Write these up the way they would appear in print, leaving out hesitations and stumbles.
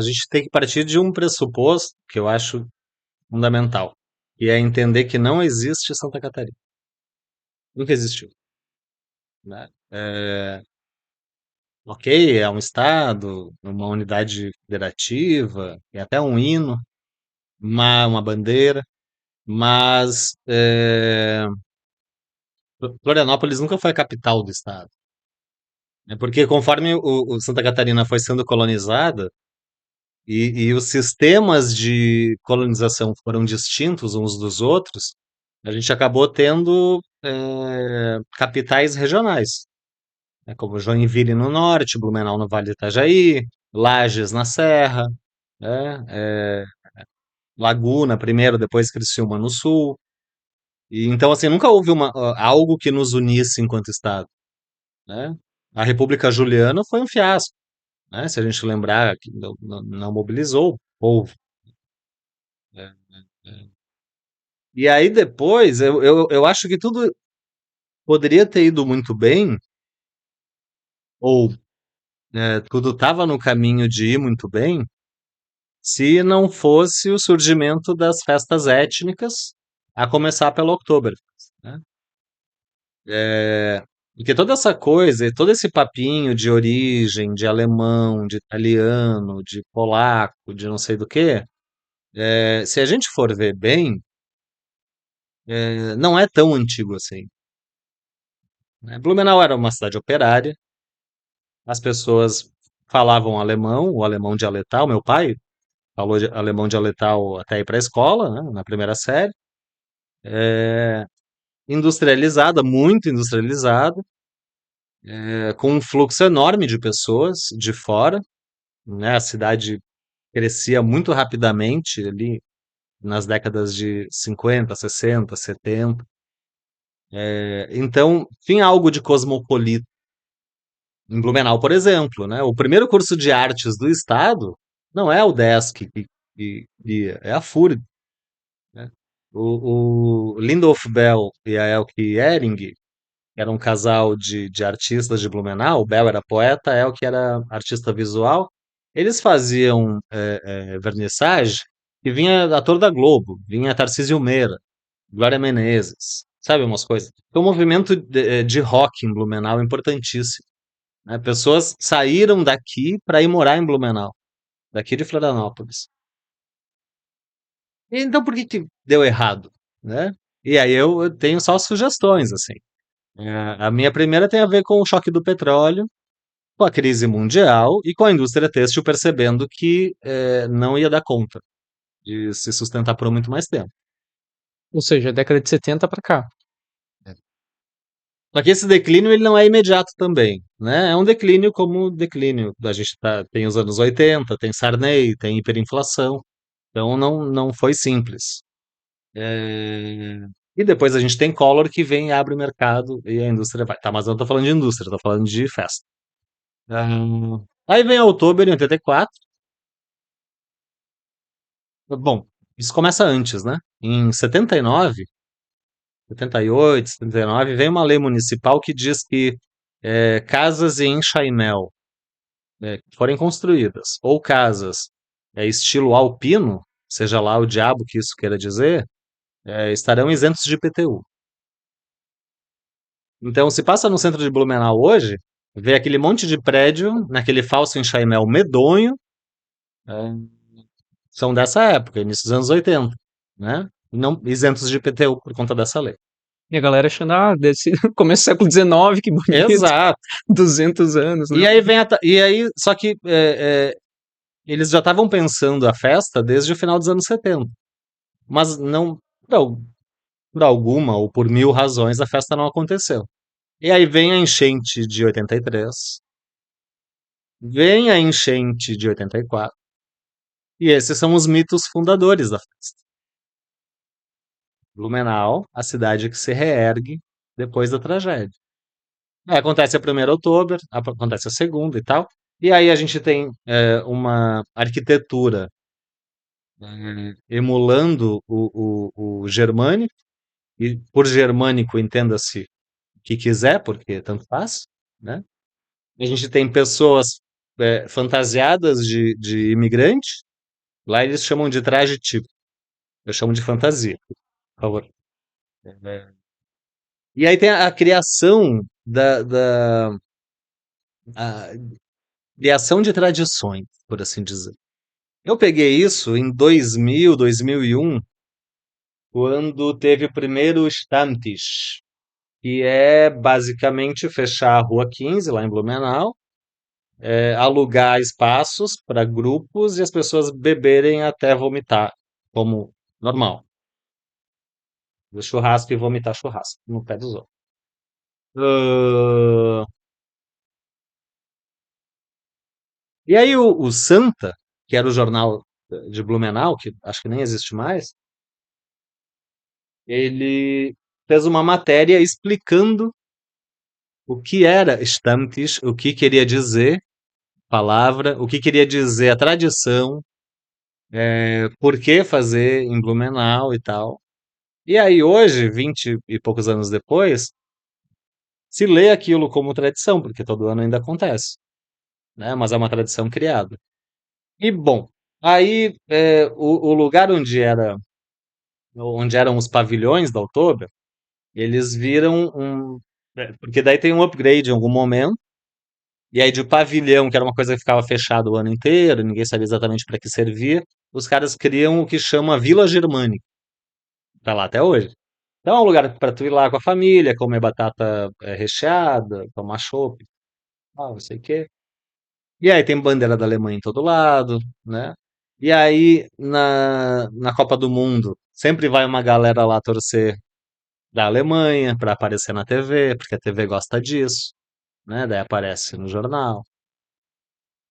a gente tem que partir de um pressuposto que eu acho fundamental, e é entender que não existe Santa Catarina. Nunca existiu, né? Ok, é um estado, uma unidade federativa, é até um hino, uma bandeira, mas Florianópolis nunca foi a capital do estado. É porque conforme o Santa Catarina foi sendo colonizada e os sistemas de colonização foram distintos uns dos outros, a gente acabou tendo capitais regionais, né, como Joinville no norte, Blumenau no Vale do Itajaí, Lages na Serra, né, Laguna primeiro, depois Criciúma no sul. E, então, assim, nunca houve algo que nos unisse enquanto Estado, né? A República Juliana foi um fiasco, né? Se a gente lembrar que não mobilizou o povo, né? E aí depois, eu acho que tudo poderia ter ido muito bem, ou tudo estava no caminho de ir muito bem, se não fosse o surgimento das festas étnicas, a começar pelo Oktoberfest, né? Porque toda essa coisa, e todo esse papinho de origem, de alemão, de italiano, de polaco, de não sei do que, se a gente for ver bem, não é tão antigo assim, né? Blumenau era uma cidade operária, as pessoas falavam alemão, o alemão dialetal, meu pai falou alemão dialetal até ir para a escola, né, na primeira série, industrializada, muito industrializada, com um fluxo enorme de pessoas de fora, né? A cidade crescia muito rapidamente ali nas décadas de 50, 60, 70. Então, tinha algo de cosmopolita em Blumenau, por exemplo, né? O primeiro curso de artes do estado não é o DESC é a FURG, né? O Lindolf Bell e a Elke Ehring, que era um casal de artistas de Blumenau, o Bell era poeta, a Elke era artista visual, eles faziam vernissage e vinha ator da Globo, vinha Tarcísio Meira, Glória Menezes, sabe umas coisas. Foi um movimento de rock em Blumenau importantíssimo, né? Pessoas saíram daqui para ir morar em Blumenau, daqui de Florianópolis. Então por que que deu errado, né? E aí eu tenho só sugestões, assim. A minha primeira tem a ver com o choque do petróleo, com a crise mundial e com a indústria têxtil percebendo que não ia dar conta de se sustentar por muito mais tempo. Ou seja, década de 70 para cá. Só que esse declínio ele não é imediato também, né? É um declínio como o declínio. Tem os anos 80, tem Sarney, tem hiperinflação. Então não foi simples. É, E depois a gente tem Collor que vem, abre o mercado e a indústria vai. Tá, mas eu não tô falando de indústria, eu tô falando de festa. Aí vem Outubro em 84. Bom, isso começa antes, né? Em 79, 78, 79, vem uma lei municipal que diz que casas em enxaimel que forem construídas, ou casas estilo alpino, seja lá o diabo que isso queira dizer, estarão isentos de IPTU. Então, se passa no centro de Blumenau hoje, vê aquele monte de prédio, naquele falso enxaimel medonho, é, são dessa época, início dos anos 80, né? Não isentos de IPTU por conta dessa lei. E a galera achando, desse começo do século XIX, que bonito, Exato. 200 anos, né? E aí só que eles já estavam pensando a festa desde o final dos anos 70. Mas não, por alguma ou por mil razões, a festa não aconteceu. E aí vem a enchente de 83, vem a enchente de 84, e esses são os mitos fundadores da festa. Blumenau, a cidade que se reergue depois da tragédia. Acontece a primeira outubro, acontece a segunda e tal, e aí a gente tem uma arquitetura emulando o germânico, e por germânico entenda-se o que quiser, porque tanto faz, né? A gente tem pessoas fantasiadas de imigrante. Lá eles chamam de traje típico. Eu chamo de fantasia, por favor. É. E aí tem a criação a criação de tradições, por assim dizer. Eu peguei isso em 2000, 2001, quando teve o primeiro Stammtisch, que é basicamente fechar a Rua 15, lá em Blumenau, alugar espaços para grupos e as pessoas beberem até vomitar, como normal. Do churrasco e vomitar churrasco no pé dos outros. Ah, e aí o Santa, que era o jornal de Blumenau, que acho que nem existe mais, ele fez uma matéria explicando o que era Stammtisch, o que queria dizer palavra, o que queria dizer a tradição, por que fazer em Blumenau e tal. E aí hoje, 20 e poucos anos depois, se lê aquilo como tradição, porque todo ano ainda acontece, né? Mas é uma tradição criada. E bom, aí o lugar onde eram os pavilhões da Oktober, eles viram porque daí tem um upgrade em algum momento. E aí de pavilhão, que era uma coisa que ficava fechada o ano inteiro, ninguém sabia exatamente para que servia, os caras criam o que chama Vila Germânica, tá lá até hoje. Então é um lugar para tu ir lá com a família, comer batata recheada, tomar chopp, não sei o quê. E aí tem bandeira da Alemanha em todo lado, né? E aí na Copa do Mundo sempre vai uma galera lá torcer da Alemanha para aparecer na TV, porque a TV gosta disso, né? Daí aparece no jornal.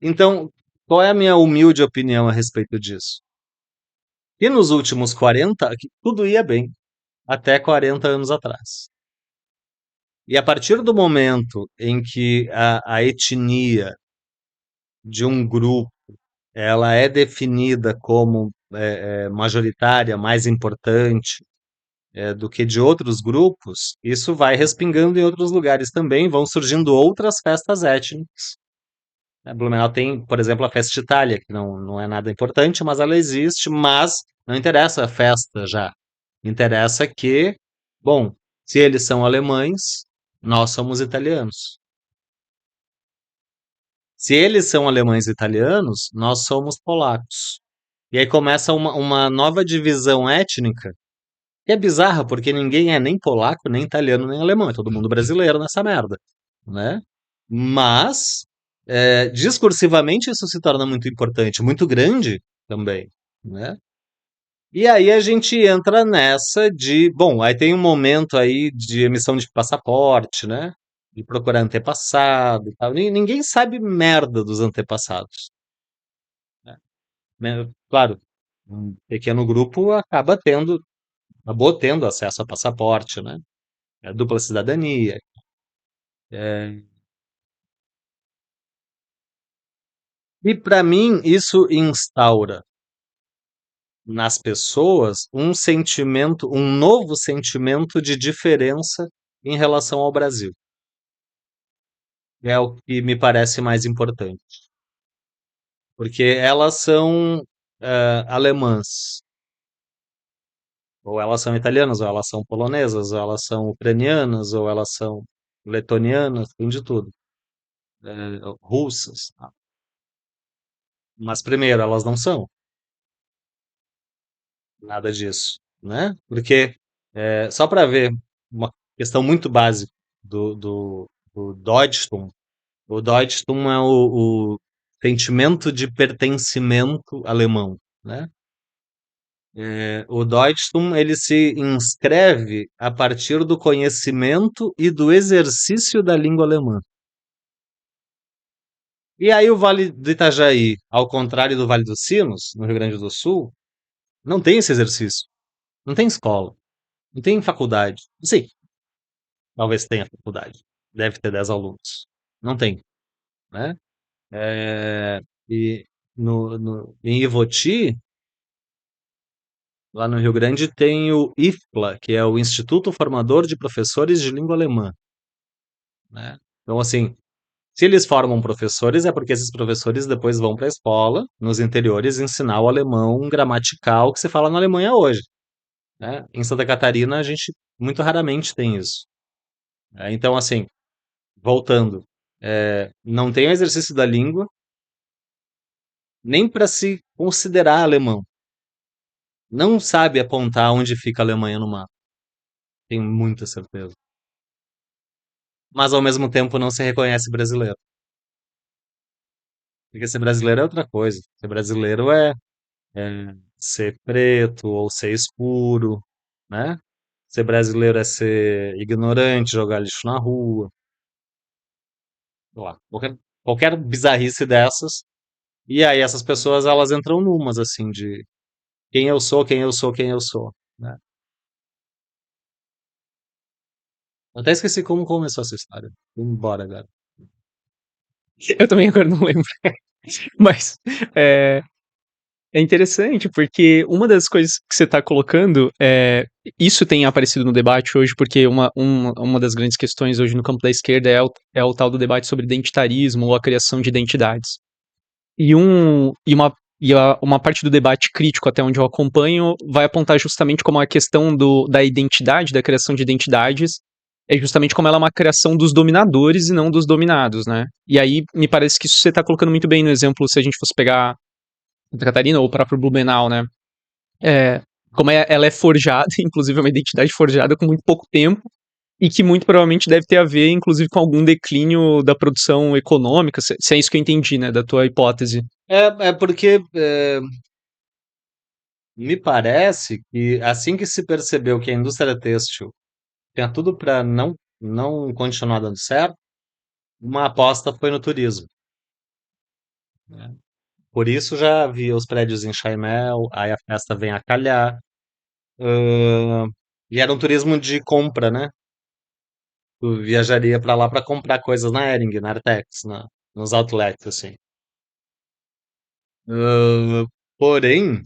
Então, qual é a minha humilde opinião a respeito disso? E nos últimos 40, tudo ia bem, até 40 anos atrás. E a partir do momento em que a etnia de um grupo ela é definida como majoritária, mais importante do que de outros grupos, isso vai respingando em outros lugares também, vão surgindo outras festas étnicas. Blumenau tem, por exemplo, a Festa Itália, que não é nada importante, mas ela existe, mas não interessa a festa já. Interessa que, bom, se eles são alemães, nós somos italianos. Se eles são alemães e italianos, nós somos polacos. E aí começa uma nova divisão étnica, que é bizarra, porque ninguém é nem polaco, nem italiano, nem alemão, é todo mundo brasileiro nessa merda, né? Mas, discursivamente, isso se torna muito importante, muito grande também, né? E aí a gente entra nessa de, bom, aí tem um momento aí de emissão de passaporte, né? De procurar antepassado e tal. Ninguém sabe merda dos antepassados, né? Claro, um pequeno grupo acabou tendo acesso a passaporte, né? A dupla cidadania. É, e para mim isso instaura nas pessoas um sentimento, um novo sentimento de diferença em relação ao Brasil. É o que me parece mais importante, porque elas são alemãs, ou elas são italianas, ou elas são polonesas, ou elas são ucranianas, ou elas são letonianas, tem de tudo, russas. Tá? Mas primeiro, elas não são nada disso, né? Porque só para ver uma questão muito básica do Deutschtum. O Deutschtum é o sentimento de pertencimento alemão, né? O Deutschtum ele se inscreve a partir do conhecimento e do exercício da língua alemã. E aí o Vale do Itajaí, ao contrário do Vale dos Sinos, no Rio Grande do Sul, não tem esse exercício. Não tem escola, não tem faculdade. Sim, talvez tenha faculdade. Deve ter 10 alunos. Não tem, né? E em Ivoti, lá no Rio Grande, tem o IFPLA, que é o Instituto Formador de Professores de Língua Alemã, né? Então, assim, Se eles formam professores, é porque esses professores depois vão para a escola, nos interiores, ensinar o alemão gramatical que se fala na Alemanha hoje, né? Em Santa Catarina, a gente muito raramente tem isso. Então, assim, voltando, não tem o exercício da língua, nem para se considerar alemão. Não sabe apontar onde fica a Alemanha no mapa, tenho muita certeza. Mas ao mesmo tempo não se reconhece brasileiro. Porque ser brasileiro é outra coisa. Ser brasileiro é ser preto ou ser escuro, né? Ser brasileiro é ser ignorante, jogar lixo na rua, sei lá, qualquer bizarrice dessas. E aí essas pessoas elas entram numas assim de quem eu sou, quem eu sou, quem eu sou, né? Eu até esqueci como começou essa história. Vamos embora agora. Eu também agora não lembro. Mas é, é interessante porque uma das coisas que você está colocando isso tem aparecido no debate hoje, porque uma das grandes questões hoje no campo da esquerda é o tal do debate sobre identitarismo ou a criação de identidades. E, um, e, uma, uma parte do debate crítico, até onde eu acompanho, vai apontar justamente como a questão da identidade, da criação de identidades, é justamente como ela é uma criação dos dominadores e não dos dominados, né? E aí me parece que isso você está colocando muito bem no exemplo, se a gente fosse pegar Santa Catarina ou o próprio Blumenau, né? É, como ela é forjada, inclusive é uma identidade forjada com muito pouco tempo, e que muito provavelmente deve ter a ver, inclusive, com algum declínio da produção econômica, se é isso que eu entendi, né, da tua hipótese. É porque me parece que assim que se percebeu que a indústria têxtil tinha tudo para não continuar dando certo, uma aposta foi no turismo, né? Por isso já havia os prédios em Chaimel, aí a festa vem a calhar, ãh, e era um turismo de compra, né? Tu viajaria para lá para comprar coisas na Hering, na Artex, nos outlets, assim. Porém,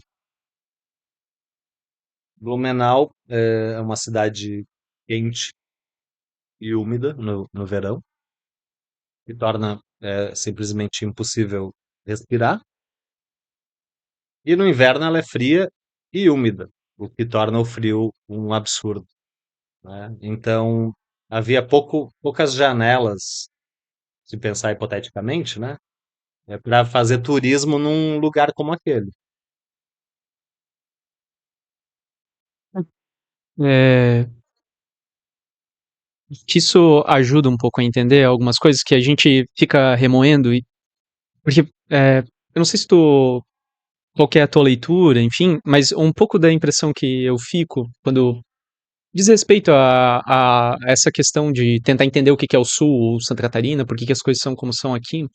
Blumenau é uma cidade quente e úmida no verão, que torna simplesmente impossível respirar. E no inverno ela é fria e úmida, o que torna o frio um absurdo, né? Então havia poucas janelas, se pensar hipoteticamente, né? Para fazer turismo num lugar como aquele. É, que isso ajuda um pouco a entender algumas coisas que a gente fica remoendo, porque eu não sei se tu, qual que é a tua leitura, enfim, mas um pouco da impressão que eu fico quando diz respeito a essa questão de tentar entender o que que é o Sul ou Santa Catarina, por que que as coisas são como são aqui,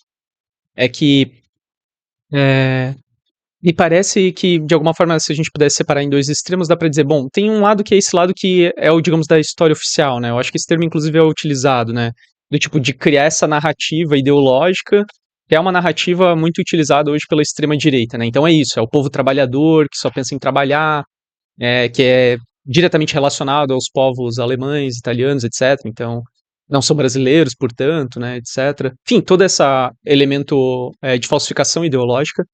é que é, me parece que, de alguma forma, se a gente pudesse separar em dois extremos, dá pra dizer, bom, tem um lado que é esse lado que é o, digamos, da história oficial, né? Eu acho que esse termo, inclusive, é utilizado, né? Do tipo, de criar essa narrativa ideológica, que é uma narrativa muito utilizada hoje pela extrema-direita, né? Então é isso, é o povo trabalhador que só pensa em trabalhar, que é diretamente relacionado aos povos alemães, italianos, etc. Então, não são brasileiros, portanto, né, etc. Enfim, todo esse elemento de falsificação ideológica.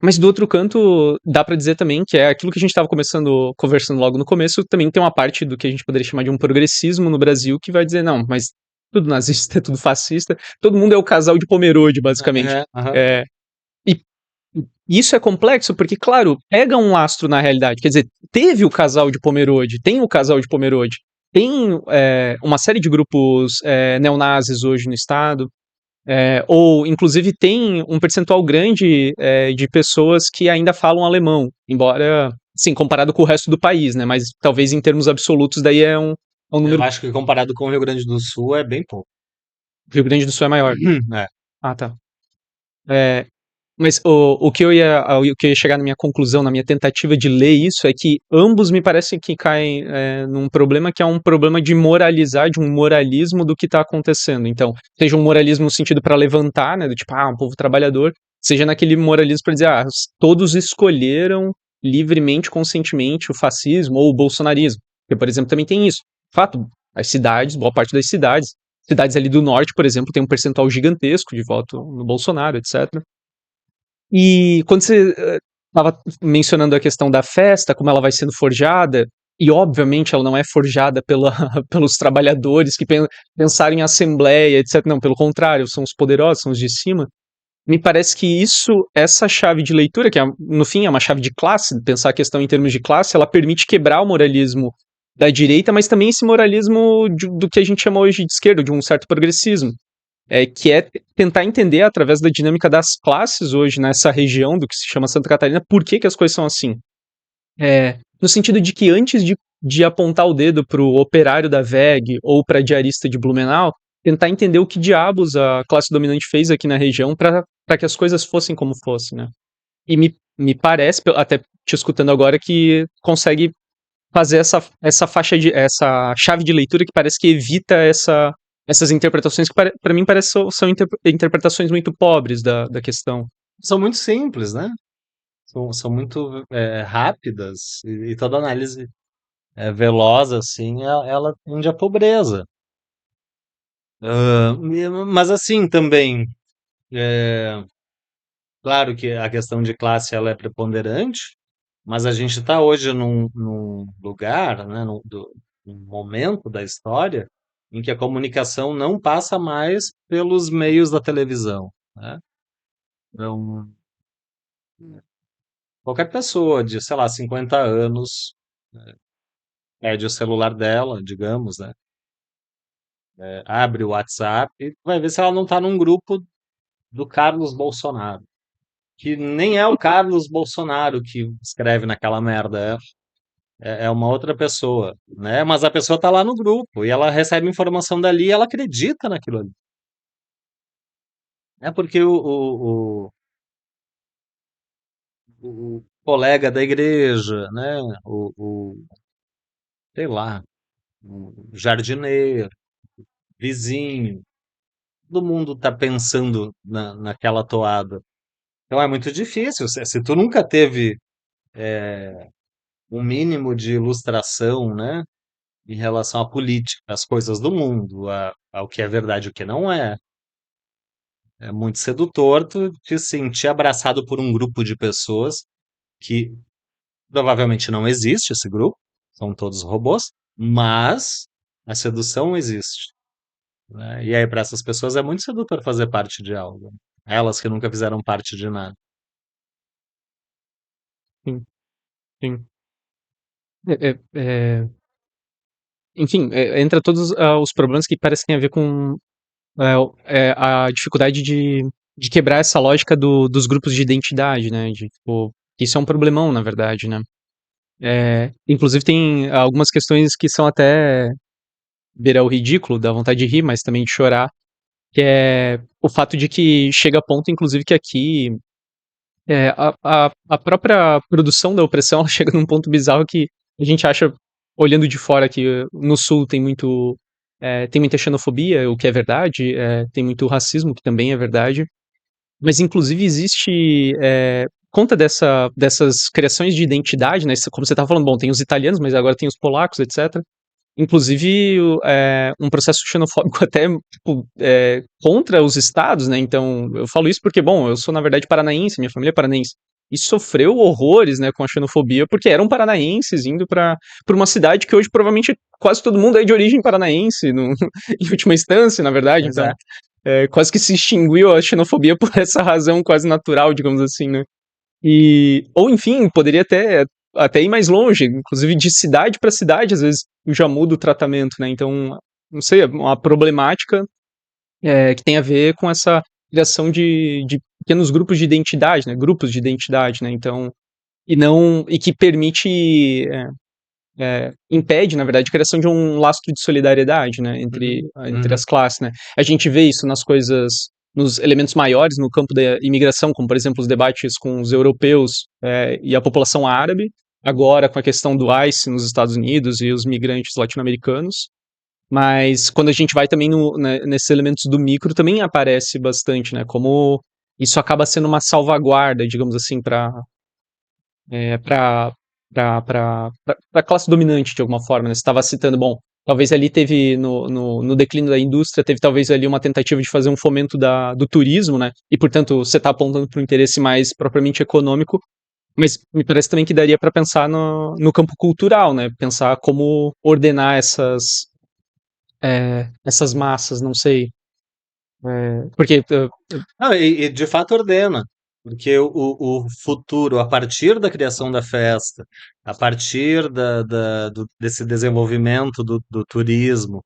Mas do outro canto, dá pra dizer também que é aquilo que a gente estava conversando logo no começo, também tem uma parte do que a gente poderia chamar de um progressismo no Brasil que vai dizer, não, mas tudo nazista, tudo fascista, todo mundo é o casal de Pomerode, basicamente. Aham. É, e isso é complexo porque, claro, pega um lastro na realidade. Quer dizer, teve o casal de Pomerode, tem o casal de Pomerode, tem uma série de grupos neonazis hoje no estado, ou, inclusive, tem um percentual grande de pessoas que ainda falam alemão, embora, sim, comparado com o resto do país, né? Mas talvez em termos absolutos, daí é um Eu número. acho que comparado com o Rio Grande do Sul é bem pouco. O Rio Grande do Sul é maior. É. Ah, tá. É, mas o que eu ia chegar na minha conclusão, na minha tentativa de ler isso, é que ambos me parecem que caem num problema que é um problema de moralizar, de um moralismo do que está acontecendo. Então, seja um moralismo no sentido para levantar, né, do tipo, um povo trabalhador, seja naquele moralismo para dizer, todos escolheram livremente, conscientemente o fascismo ou o bolsonarismo. Porque, por exemplo, também tem isso. Fato, as cidades, boa parte das cidades, cidades ali do norte, por exemplo, tem um percentual gigantesco de voto no Bolsonaro, etc. E quando você estava mencionando a questão da festa, como ela vai sendo forjada, e obviamente ela não é forjada pelos trabalhadores que pensaram em assembleia, etc. Não, pelo contrário, são os poderosos, são os de cima. Me parece que essa chave de leitura, que no fim é uma chave de classe, pensar a questão em termos de classe, ela permite quebrar o moralismo da direita, mas também esse moralismo do que a gente chama hoje de esquerda, de um certo progressismo, que é tentar entender através da dinâmica das classes hoje nessa região do que se chama Santa Catarina, por que as coisas são assim. No sentido de que antes de apontar o dedo para o operário da VEG ou para a diarista de Blumenau, tentar entender o que diabos a classe dominante fez aqui na região para que as coisas fossem como fossem, né? E me parece, até te escutando agora, que consegue fazer essa chave de leitura que parece que evita essas interpretações que para mim são interpretações muito pobres da questão. São muito simples, né? São muito rápidas e toda análise veloz, assim, ela tende à pobreza. Mas assim também, claro que a questão de classe ela é preponderante, mas a gente está hoje num lugar, né, num momento da história em que a comunicação não passa mais pelos meios da televisão, né? Então, qualquer pessoa de, sei lá, 50 anos pede o celular dela, digamos, né? Abre o WhatsApp e vai ver se ela não está num grupo do Carlos Bolsonaro, que nem é o Carlos Bolsonaro que escreve naquela merda, é uma outra pessoa, né? Mas a pessoa tá lá no grupo e ela recebe informação dali e ela acredita naquilo ali. É porque o colega da igreja, né? Sei lá, o jardineiro, vizinho, todo mundo tá pensando naquela toada. Então é muito difícil. Se tu nunca teve um mínimo de ilustração, né? Em relação à política, às coisas do mundo, ao que é verdade e o que não é. É muito sedutor tu te sentir abraçado por um grupo de pessoas que provavelmente não existe esse grupo, são todos robôs, mas a sedução existe, né? E aí para essas pessoas é muito sedutor fazer parte de algo. Elas que nunca fizeram parte de nada. Sim, sim. Enfim, entra todos os problemas que parecem ter a ver com a dificuldade de quebrar essa lógica dos grupos de identidade, né? Tipo, isso é um problemão, na verdade, né? Inclusive tem algumas questões que são até beira o ridículo, dá vontade de rir, mas também de chorar, que é o fato de que chega a ponto, inclusive, que aqui a própria produção da opressão ela chega num ponto bizarro que a gente acha, olhando de fora, que no sul tem muita xenofobia, o que é verdade, tem muito racismo, que também é verdade, mas inclusive existe conta dessas criações de identidade, né? Como você estava falando, bom, tem os italianos, mas agora tem os polacos, etc. Inclusive um processo xenofóbico até tipo, contra os estados, né? Então eu falo isso porque, bom, eu sou na verdade paranaense, minha família é paranaense. E sofreu horrores, né, com a xenofobia, porque eram paranaenses indo para uma cidade que hoje provavelmente quase todo mundo é de origem paranaense, em última instância, na verdade. Pois Então, é. quase que se extinguiu a xenofobia por essa razão quase natural, digamos assim, né? Ou enfim, poderia até ir mais longe, inclusive de cidade para cidade, às vezes já muda o tratamento, né? Então, não sei, é uma problemática que tem a ver com essa criação de pequenos grupos de identidade, né? Grupos de identidade, né? Então, e que permite impede, na verdade, a criação de um lastro de solidariedade, né, Uhum, entre uhum. as classes, né. A gente vê isso nos elementos maiores no campo da imigração, como, por exemplo, os debates com os europeus e a população árabe, agora com a questão do ICE nos Estados Unidos e os migrantes latino-americanos, mas quando a gente vai também nesses elementos do micro, também aparece bastante, né, como isso acaba sendo uma salvaguarda, digamos assim, para a classe dominante, de alguma forma, né? Você estava citando, bom, talvez ali teve, no declínio da indústria, teve talvez ali uma tentativa de fazer um fomento do turismo, né? E, portanto, você está apontando para um interesse mais propriamente econômico, mas me parece também que daria para pensar no campo cultural, né? Pensar como ordenar essas massas, não sei. Porque Não, e de fato ordena, porque o futuro, a partir da criação da festa, a partir desse desenvolvimento do turismo,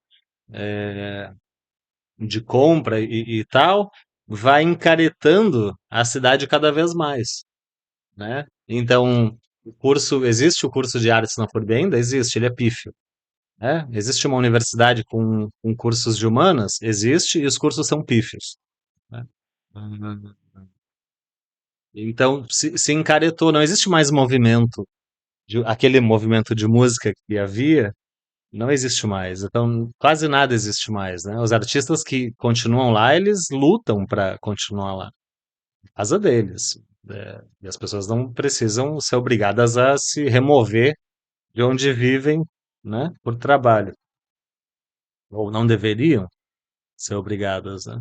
de compra e tal, vai encaretando a cidade cada vez mais, né? Então, existe o curso de artes na FURB ainda? Existe, ele é pífio, né? Existe uma universidade com cursos de humanas? Existe, e os cursos são pífios, né? Então, se encaretou, não existe mais movimento, aquele movimento de música que havia, não existe mais. Então, quase nada existe mais, né? Os artistas que continuam lá, eles lutam para continuar lá. Casa deles. E as pessoas não precisam ser obrigadas a se remover de onde vivem, né? Por trabalho. Ou não deveriam ser obrigadas, né?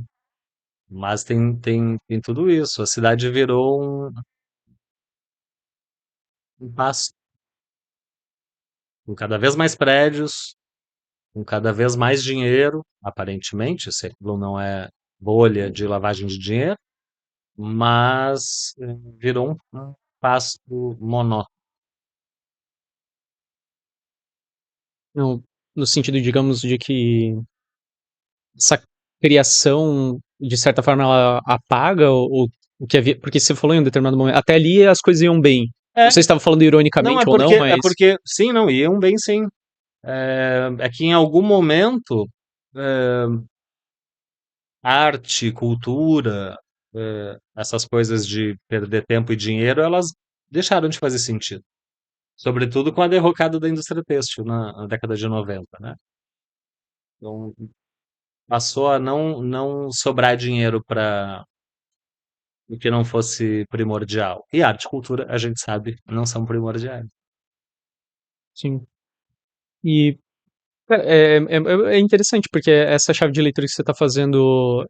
Mas tem tudo isso. A cidade virou um pasto, com cada vez mais prédios, com cada vez mais dinheiro, aparentemente, se aquilo não é bolha de lavagem de dinheiro, mas virou um pasto monótono. no, no sentido, digamos, de que essa criação, de certa forma, ela apaga o que havia. Porque você falou em um determinado momento, até ali as coisas iam bem. Não É, sei se estava falando não, ironicamente ou não, é mas. porque, sim, não, iam bem sim. É que em algum momento, é, arte, cultura, essas coisas de perder tempo e dinheiro, elas deixaram de fazer sentido. Sobretudo com a derrocada da indústria têxtil na década de 90, né? Então, passou a não sobrar dinheiro para o que não fosse primordial. E arte e cultura, a gente sabe, não são primordiais. Sim. E cara, é interessante, porque essa chave de leitura que você está fazendo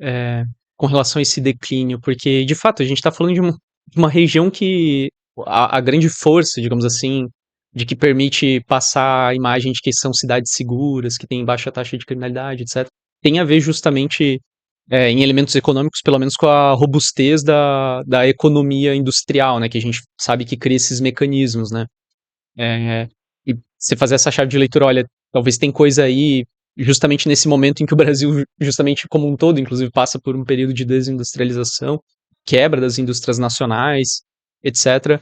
com relação a esse declínio, porque, de fato, a gente está falando de uma região que a grande força, digamos assim, de que permite passar a imagem de que são cidades seguras, que tem baixa taxa de criminalidade, etc., tem a ver justamente em elementos econômicos, pelo menos com a robustez da economia industrial, né, que a gente sabe que cria esses mecanismos, né? É, e você fazer essa chave de leitura, olha, talvez tem coisa aí, justamente nesse momento em que o Brasil, justamente como um todo, inclusive, passa por um período de desindustrialização, quebra das indústrias nacionais, etc.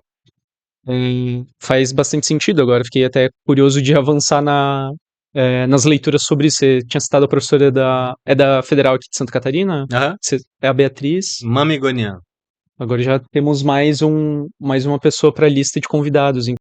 Faz bastante sentido agora. Fiquei até curioso de avançar nas leituras sobre isso. Você tinha citado a professora da Federal aqui de Santa Catarina? Aham. É a Beatriz. Mamigonian. Agora já temos mais uma pessoa para a lista de convidados.